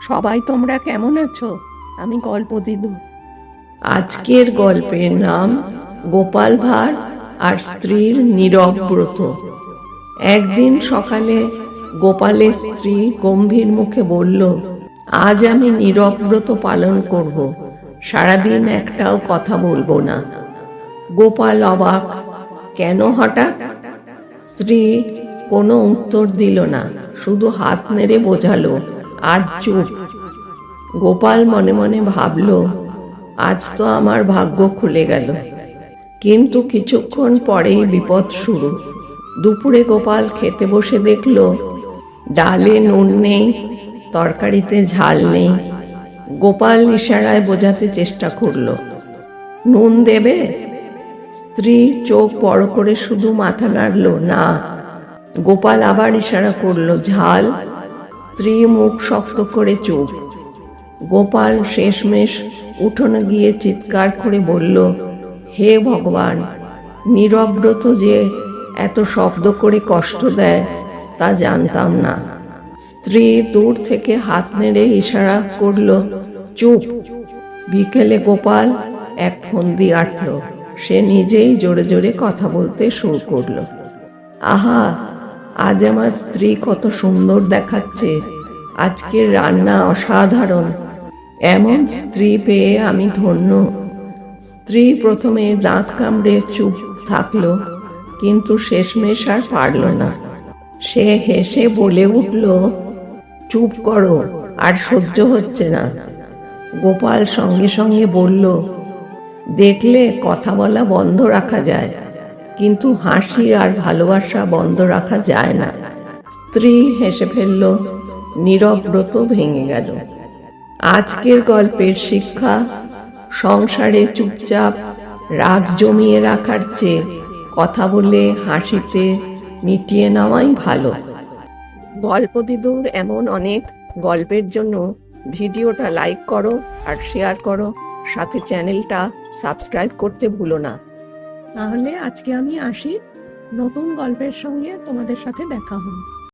সবাই তোমরা কেমন আছো? আমি গল্পদিদু। আজকের গল্পের নাম গোপাল ভাঁড় আর স্ত্রীর নীরব ব্রত। একদিন সকালে গোপালের স্ত্রী গম্ভীর মুখে বলল, আজ আমি নীরব ব্রত পালন করব, সারাদিন একটাও কথা বলবো না। গোপাল অবাক, কেন হঠাৎ? স্ত্রী কোনো উত্তর দিল না, শুধু হাত নেড়ে বোঝালো, আজ চুপ। গোপাল মনে মনে ভাবল, আজ তো আমার ভাগ্য খুলে গেল। কিন্তু কিছুক্ষণ পরেই বিপদ শুরু। দুপুরে গোপাল খেতে বসে দেখল ডালে নুন নেই, তরকারিতে ঝাল নেই। গোপাল ইশারায় বোঝাতে চেষ্টা করল, নুন দেবে? স্ত্রী চোখ বড় করে শুধু মাথা নাড়ল, না। গোপাল আবার ইশারা করল, ঝাল? স্ত্রী মুখ শক্ত করে চুপ। গোপাল শেষমেশ উঠোনে গিয়ে চিৎকার করে বলল, হে ভগবান, নীরব ব্রত যে এত শব্দ করে কষ্ট দেয় তা জানতাম না। স্ত্রী দূর থেকে হাত নেড়ে ইশারা করল, চুপ। বিকেলে গোপাল এক ফন্দি আটল। সে নিজেই জোরে জোরে কথা বলতে শুরু করলো, আহা, আজ আমার স্ত্রী কত সুন্দর দেখাচ্ছে, আজকের রান্না অসাধারণ, এমন স্ত্রী পেয়ে আমি ধন্য। স্ত্রী প্রথমে দাঁত কামড়ে চুপ থাকলো, কিন্তু শেষমেশ আর পারল না। সে হেসে বলে উঠল, চুপ করো, আর সহ্য হচ্ছে না। গোপাল সঙ্গে সঙ্গে বলল, দেখলে কথা বলা বন্ধ রাখা যায়, কিন্তু হাসি আর ভালোবাসা বন্ধ রাখা যায় না। স্ত্রী হেসে ফেলল, নীরব ব্রত ভেঙে গেল। আজকের গল্পের শিক্ষা, সংসারে চুপচাপ রাগ জমিয়ে রাখার চেয়ে কথা বলে হাসিতে মিটিয়ে নেওয়াই ভালো। গল্পদিদুর এমন অনেক গল্পের জন্য ভিডিওটা লাইক করো আর শেয়ার করো, সাথে চ্যানেলটা সাবস্ক্রাইব করতে ভুলো না। তাহলে আজকে আমি আসি, নতুন গল্পের সঙ্গে তোমাদের সাথে দেখা হবে।